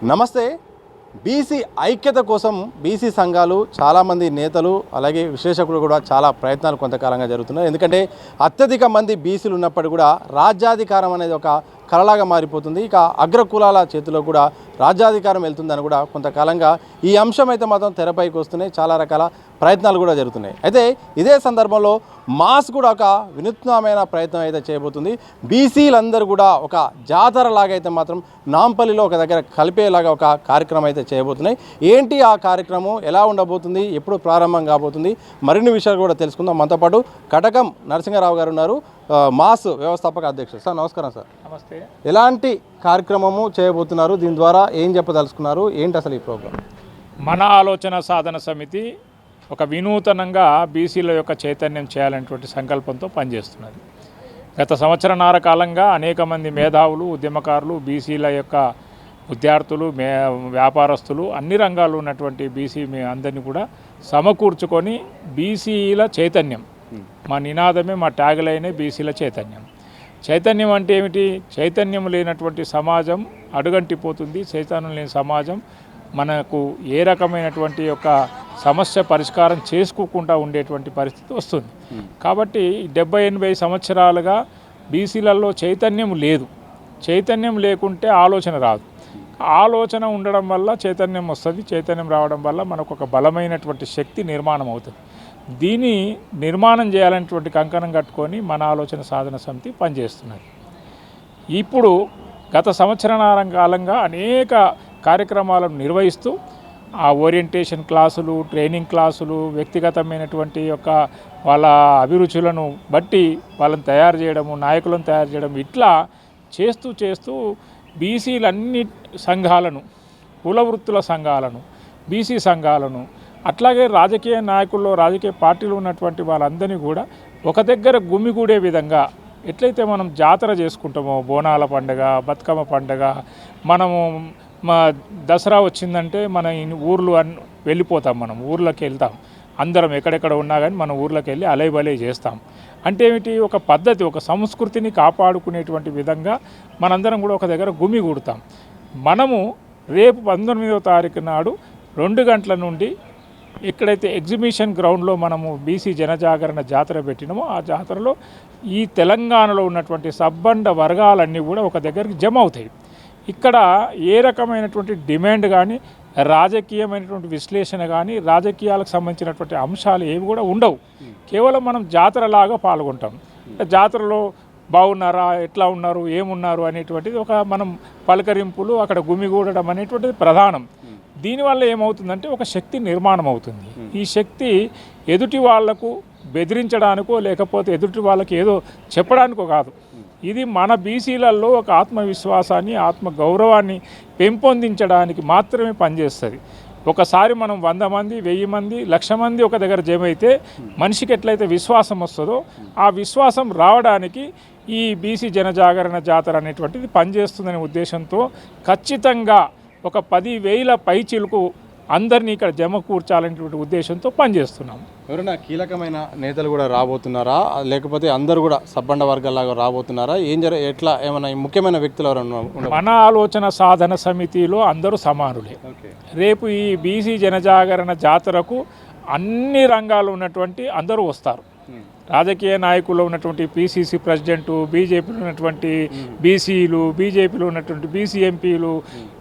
నమస్తే. బీసీ ఐక్యత కోసం బీసీ సంఘాలు చాలామంది నేతలు అలాగే విశ్లేషకులు కూడా చాలా ప్రయత్నాలు కొంతకాలంగా జరుగుతున్నాయి. ఎందుకంటే అత్యధిక మంది బీసీలు ఉన్నప్పటికీ కూడా రాజ్యాధికారం అనేది ఒక కలలాగా మారిపోతుంది. ఇక అగ్రకులాల చేతిలో కూడా రాజ్యాధికారం వెళ్తుందని కూడా కొంతకాలంగా ఈ అంశం అయితే మాత్రం తెరపైకి వస్తున్నాయి. చాలా రకాల ప్రయత్నాలు కూడా జరుగుతున్నాయి. అయితే ఇదే సందర్భంలో మాస్ కూడా ఒక వినూత్నమైన ప్రయత్నం అయితే చేయబోతుంది. బీసీలందరూ కూడా ఒక జాతర లాగా అయితే మాత్రం నాంపల్లిలో ఒక దగ్గర కలిపేలాగా ఒక కార్యక్రమం అయితే చేయబోతున్నాయి. ఏంటి ఆ కార్యక్రమం, ఎలా ఉండబోతుంది, ఎప్పుడు ప్రారంభం కాబోతుంది, మరిన్ని విషయాలు కూడా తెలుసుకుందాం. మనతో పాటు కటకం నరసింహారావు గారు ఉన్నారు, మాస్ వ్యవస్థాపక అధ్యక్షుడు. సార్ నమస్కారం. సార్ నమస్తే. ఎలాంటి కార్యక్రమము చేయబోతున్నారు, దీని ద్వారా ఏం చెప్పదలుచుకున్నారు, ఏంటి అసలు ఈ ప్రోగ్రాం? మన ఆలోచన సాధన సమితి ఒక వినూతనంగా బీసీల యొక్క చైతన్యం చేయాలనేటువంటి సంకల్పంతో పనిచేస్తున్నది. గత సంవత్సరన్నర కాలంగా అనేక మంది మేధావులు, ఉద్యమకారులు, బీసీల యొక్క విద్యార్థులు, వ్యాపారస్తులు, అన్ని రంగాల్లో ఉన్నటువంటి బీసీ అందరినీ కూడా సమకూర్చుకొని బీసీల చైతన్యం, మా నినాదమే, మా ట్యాగ్లైనే బీసీల చైతన్యం. చైతన్యం అంటే ఏమిటి? చైతన్యం లేనటువంటి సమాజం అడుగంటిపోతుంది. చైతన్యం లేని సమాజం మనకు ఏ రకమైనటువంటి యొక్క సమస్య పరిష్కారం చేసుకోకుండా ఉండేటువంటి పరిస్థితి వస్తుంది. కాబట్టి 70-80 సంవత్సరాలుగా బీసీలలో చైతన్యం లేదు. చైతన్యం లేకుంటే ఆలోచన రాదు. ఆలోచన ఉండడం వల్ల చైతన్యం వస్తుంది. చైతన్యం రావడం వల్ల మనకు ఒక బలమైనటువంటి శక్తి నిర్మాణం అవుతుంది. దీన్ని నిర్మాణం చేయాలనేటువంటి కంకణం కట్టుకొని మన ఆలోచన సాధన సమితి పనిచేస్తున్నది. ఇప్పుడు గత సంవత్సరాల కాలంగా అనేక కార్యక్రమాలను నిర్వహిస్తూ ఆ ఓరియంటేషన్ క్లాసులు, ట్రైనింగ్ క్లాసులు, వ్యక్తిగతమైనటువంటి యొక్క వాళ్ళ అభిరుచులను బట్టి వాళ్ళని తయారు చేయడము, నాయకులను తయారు చేయడం, ఇట్లా చేస్తూ బీసీలన్ని సంఘాలను, కుల వృత్తుల సంఘాలను, బీసీ సంఘాలను, అట్లాగే రాజకీయ నాయకుల్లో, రాజకీయ పార్టీలు ఉన్నటువంటి వాళ్ళందరినీ కూడా ఒక దగ్గర గుమిగూడే విధంగా, ఎట్లయితే మనం జాతర చేసుకుంటామో, బోనాల పండుగ, బతుకమ్మ పండుగ, మనము మా దసరా వచ్చిందంటే మన ఊర్లు వెళ్ళిపోతాం, మనం ఊర్లోకి వెళ్తాం, అందరం ఎక్కడెక్కడ ఉన్నా కానీ మన ఊర్లోకి వెళ్ళి అలైబలై చేస్తాం. అంటే ఏమిటి? ఒక పద్ధతి, ఒక సంస్కృతిని కాపాడుకునేటువంటి విధంగా మనందరం కూడా ఒక దగ్గర గుమిగూడతాం. మనము రేపు 19వ తారీఖు నాడు 2 గంటల నుండి ఎక్కడైతే ఎగ్జిబిషన్ గ్రౌండ్లో మనము బీసీ జనజాగరణ జాతర పెట్టినామో ఆ జాతరలో ఈ తెలంగాణలో ఉన్నటువంటి సబ్బండ వర్గాలన్నీ కూడా ఒక దగ్గరికి జమ అవుతాయి. ఇక్కడ ఏ రకమైనటువంటి డిమాండ్ కానీ, రాజకీయమైనటువంటి విశ్లేషణ కానీ, రాజకీయాలకు సంబంధించినటువంటి అంశాలు ఏవి కూడా ఉండవు. కేవలం మనం జాతరలాగా పాల్గొంటాం. జాతరలో బాగున్నారా, ఎట్లా ఉన్నారు, ఏమున్నారు అనేటువంటిది ఒక మనం పలకరింపులు, అక్కడ గుమిగూడడం అనేటువంటిది ప్రధానం. దీనివల్ల ఏమవుతుందంటే ఒక శక్తి నిర్మాణం అవుతుంది. ఈ శక్తి ఎదుటి వాళ్లకు బెదిరించడానికో లేకపోతే ఎదుటి వాళ్ళకి ఏదో చెప్పడానికో కాదు. ఇది మన బీసీలలో ఒక ఆత్మవిశ్వాసాన్ని, ఆత్మగౌరవాన్ని పెంపొందించడానికి మాత్రమే పనిచేస్తుంది. ఒకసారి మనం 100 మంది, 1000 మంది, 1,00,000 మంది ఒక దగ్గర జమైతే మనిషికి ఎట్లయితే విశ్వాసం వస్తుందో ఆ విశ్వాసం రావడానికి ఈ బీసీ జనజాగరణ జాతర అనేటువంటిది పనిచేస్తుందనే ఉద్దేశంతో ఖచ్చితంగా ఒక 10,000 పైచిలకు అందరినీ ఇక్కడ జమ కూర్చాలనేటువంటి ఉద్దేశంతో పనిచేస్తున్నాం. ఎవరైనా కీలకమైన నేతలు కూడా రాబోతున్నారా, లేకపోతే అందరూ కూడా సబ్బండ వర్గాలాగా రాబోతున్నారా? ఎట్లా ఏమైనా ముఖ్యమైన వ్యక్తులు ఎవరైనా? మన ఆలోచన సాధన సమితిలో అందరూ సమానులే. రేపు ఈ బీసీ జనజాగరణ జాతరకు అన్ని రంగాల్లో ఉన్నటువంటి అందరూ వస్తారు. రాజకీయ నాయకుల్లో ఉన్నటువంటి పిసిసి ప్రెసిడెంటు, బీజేపీలో ఉన్నటువంటి బీసీలు, బీజేపీలో ఉన్నటువంటి బీసీ ఎంపీలు,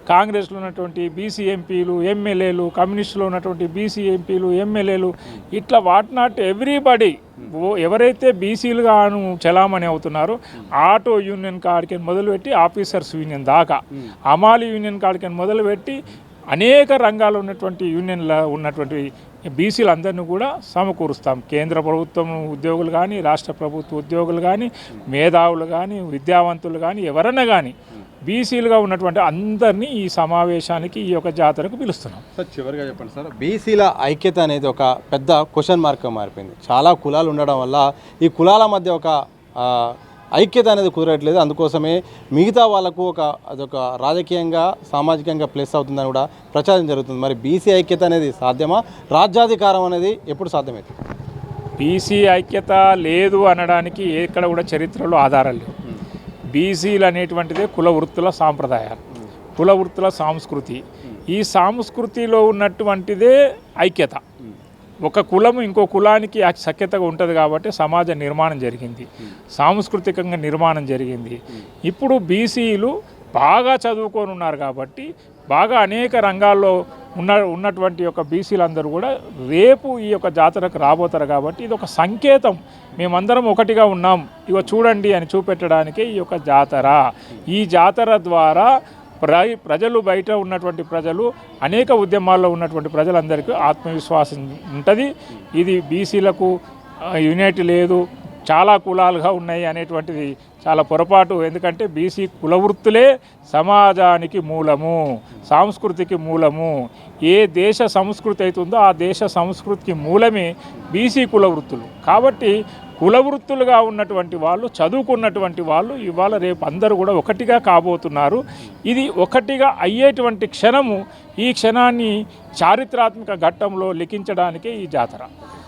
కాంగ్రెస్లో ఉన్నటువంటి బీసీ ఎంపీలు, ఎమ్మెల్యేలు, కమ్యూనిస్టులో ఉన్నటువంటి బీసీ ఎంపీలు, ఎమ్మెల్యేలు, ఇట్లా వాట్ నాట్ ఎవ్రీబడి ఎవరైతే బీసీలుగాను చలామణి అవుతున్నారో ఆటో యూనియన్ కాడికి మొదలుపెట్టి ఆఫీసర్స్ యూనియన్ దాకా, అమాలి యూనియన్ కాడికి మొదలుపెట్టి అనేక రంగాల్లో ఉన్నటువంటి యూనియన్లో ఉన్నటువంటి బీసీలందరినీ కూడా సమకూరుస్తాం. కేంద్ర ప్రభుత్వం ఉద్యోగులు కానీ, రాష్ట్ర ప్రభుత్వ ఉద్యోగులు కానీ, మేధావులు కానీ, విద్యావంతులు కానీ, ఎవరన్నా కానీ బీసీలుగా ఉన్నటువంటి అందరినీ ఈ సమావేశానికి, ఈ యొక్క జాతరకు పిలుస్తున్నాం. సార్ చివరిగా చెప్పండి సార్, బీసీల ఐక్యత అనేది ఒక పెద్ద క్వశ్చన్ మార్క్గా మారిపోయింది. చాలా కులాలు ఉండడం వల్ల ఈ కులాల మధ్య ఒక ఐక్యత అనేది కుదరట్లేదు. అందుకోసమే మిగతా వాళ్ళకు అదొక రాజకీయంగా, సామాజికంగా ప్లస్ అవుతుందని కూడా ప్రచారం జరుగుతుంది. మరి బీసీ ఐక్యత అనేది సాధ్యమా? రాజ్యాధికారం అనేది ఎప్పుడు సాధ్యమవుతుంది? బీసీ ఐక్యత లేదు అనడానికి ఎక్కడ కూడా చరిత్రలో ఆధారాలు లేవు. బీసీలు అనేటువంటిదే కుల వృత్తుల సాంప్రదాయాలు. కుల వృత్తుల సంస్కృతి. ఈ సంస్కృతిలో ఉన్నటువంటిదే ఐక్యత. ఒక కులము ఇంకో కులానికి సఖ్యతగా ఉంటుంది కాబట్టి సమాజ నిర్మాణం జరిగింది, సాంస్కృతికంగా నిర్మాణం జరిగింది. ఇప్పుడు బీసీలు బాగా చదువుకొని ఉన్నారు కాబట్టి బాగా అనేక రంగాల్లో ఉన్నటువంటి యొక్క బీసీలందరూ కూడా రేపు ఈ యొక్క జాతరకు రాబోతారు కాబట్టి ఇది ఒక సంకేతం, మేమందరం ఒకటిగా ఉన్నాం, ఇగో చూడండి అని చూపెట్టడానికే ఈ యొక్క జాతర. ఈ జాతర ద్వారా ప్రజలు, బయట ఉన్నటువంటి ప్రజలు, అనేక ఉద్యమాల్లో ఉన్నటువంటి ప్రజలందరికీ ఆత్మవిశ్వాసం ఉంటుంది. ఇది బీసీలకు యూనిటీ లేదు, చాలా కులాలుగా ఉన్నాయి అనేటువంటిది చాలా పొరపాటు. ఎందుకంటే బీసీ కులవృత్తులే సమాజానికి మూలము, సంస్కృతికి మూలము. ఏ దేశ సంస్కృతి అవుతుందో ఆ దేశ సంస్కృతికి మూలమే బీసీ కులవృత్తులు. కాబట్టి కులవృత్తులుగా ఉన్నటువంటి వాళ్ళు, చదువుకున్నటువంటి వాళ్ళు ఇవాళ రేపు అందరూ కూడా ఒకటిగా కాబోతున్నారు. ఇది ఒకటిగా అయ్యేటువంటి క్షణము, ఈ క్షణాన్ని చారిత్రాత్మక ఘట్టంలో లిఖించడానికే ఈ జాతర.